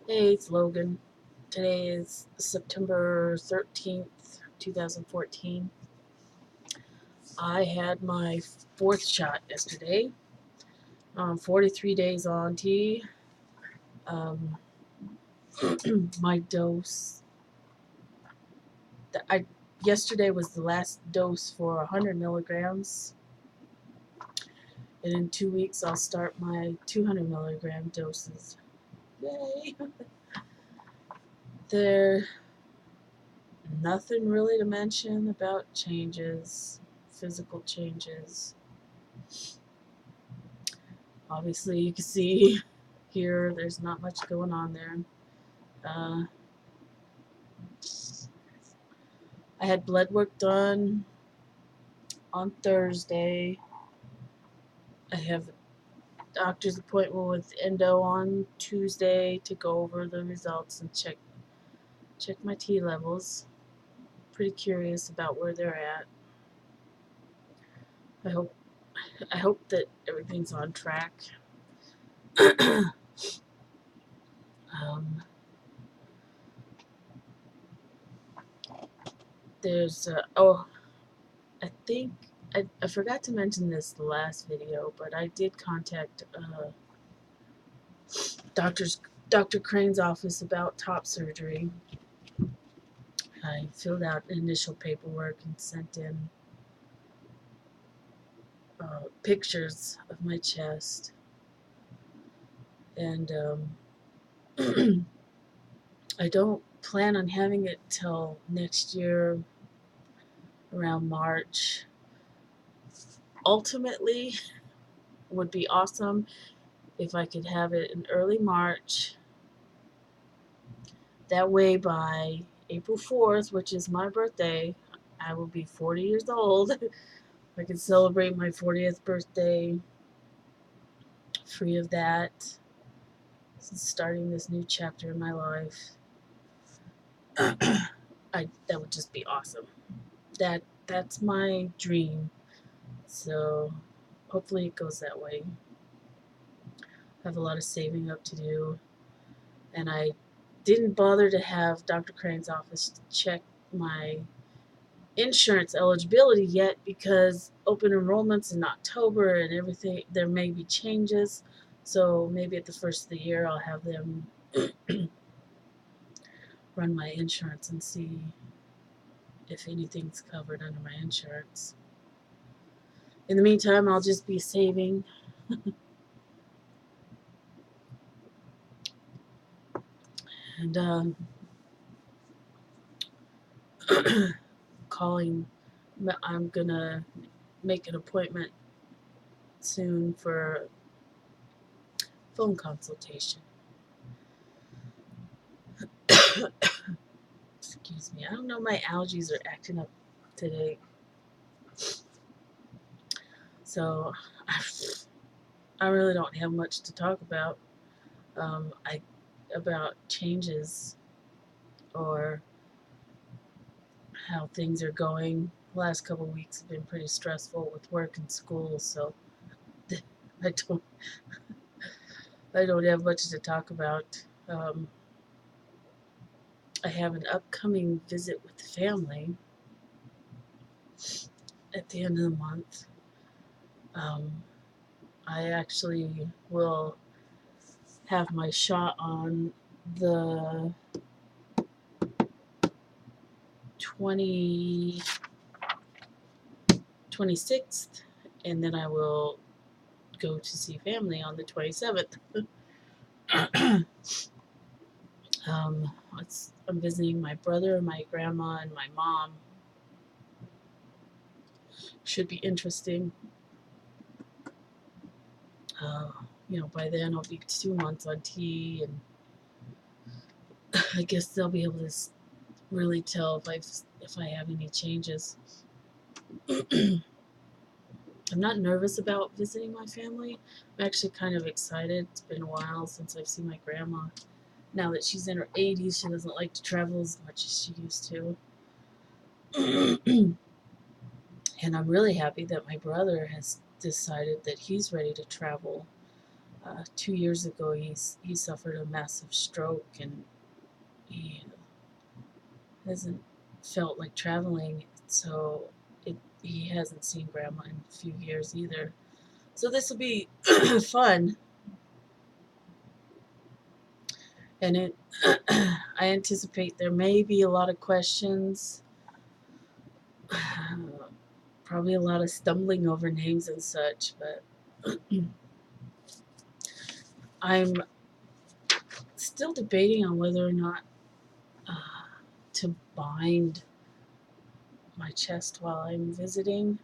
Hey, it's Logan. Today is September 13th, 2014. I had my fourth shot yesterday. 43 days on T. Um, my dose. Yesterday was the last dose for 100 milligrams. And in 2 weeks, I'll start my 200 milligram doses. Yay! There, nothing really to mention about changes, physical changes. Obviously, you can see here there's not much going on there. Uh, I had blood work done on Thursday. I have a doctor's appointment with endo on Tuesday to go over the results and check my T levels. Pretty curious about where they're at. I hope I hope that everything's on track. um, there's I think I forgot to mention this the last video, but I did contact doctor's Dr. Crane's office about top surgery. I filled out initial paperwork and sent in pictures of my chest, and I don't plan on having it till next year around March. Ultimately, would be awesome if I could have it in early March. That way, by April 4th, which is my birthday, I will be 40 years old. I can celebrate my 40th birthday free of that, starting this new chapter in my life. That would just be awesome. That's my dream. So hopefully it goes that way. I have a lot of saving up to do, and I didn't bother to have Dr. Crane's office check my insurance eligibility yet because open enrollment's in October and everything. There may be changes, so maybe at the first of the year I'll have them run my insurance and see if anything's covered under my insurance. In the meantime, I'll just be saving. And calling. I'm gonna make an appointment soon for phone consultation. Excuse me. I don't know. My allergies are acting up today, so I really don't have much to talk about. I about changes or how things are going. The last couple of weeks have been pretty stressful with work and school, so I don't I don't have much to talk about. I have an upcoming visit with the family at the end of the month. Um, I actually will have my shot on the 26th, and then I will go to see family on the 27th. um, I'm visiting my brother, my grandma, and my mom. Should be interesting. Uh, by then I'll be 2 months on T, and I guess they'll be able to really tell if I have any changes. I'm not nervous about visiting my family. I'm actually kind of excited. It's been a while since I've seen my grandma. Now that she's in her 80s, she doesn't like to travel as much as she used to. And I'm really happy that my brother has decided that he's ready to travel. 2 years ago, he suffered a massive stroke, and he hasn't felt like traveling, so he hasn't seen Grandma in a few years either. So this will be fun, and I anticipate there may be a lot of questions, probably a lot of stumbling over names and such, but I'm still debating on whether or not to bind my chest while I'm visiting.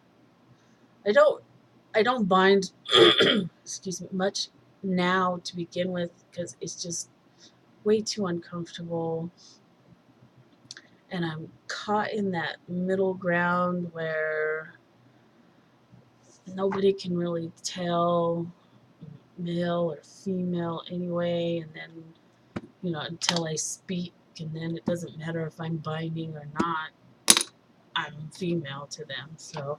I don't bind excuse me much now to begin with, because it's just way too uncomfortable, and I'm caught in that middle ground where nobody can really tell male or female anyway, and then until I speak, and then it doesn't matter if I'm binding or not, I'm female to them. So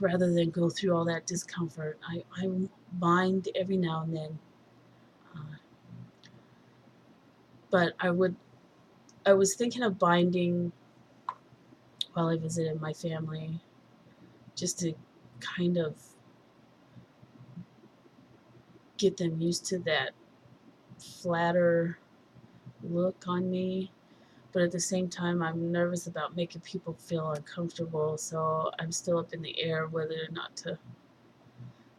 rather than go through all that discomfort, I bind every now and then. But I was thinking of binding while I visited my family, just to kind of get them used to that flatter look on me. But at the same time, I'm nervous about making people feel uncomfortable, so I'm still up in the air whether or not to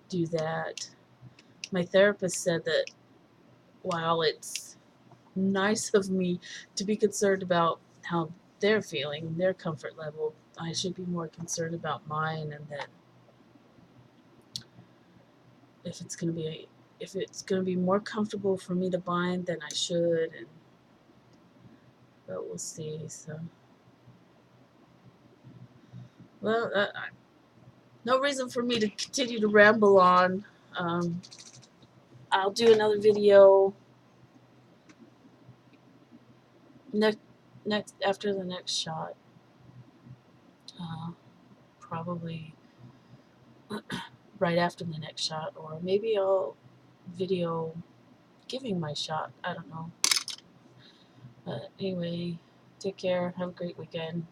do that. My therapist said that while it's nice of me to be concerned about how they're feeling, their comfort level, I should be more concerned about mine, and that if it's going to be more comfortable for me to bind, then I should, but we'll see. So, well, no reason for me to continue to ramble on. Um, I'll do another video next after the next shot. Probably right after the next shot, or maybe I'll video giving my shot. I don't know. But anyway, take care. Have a great weekend.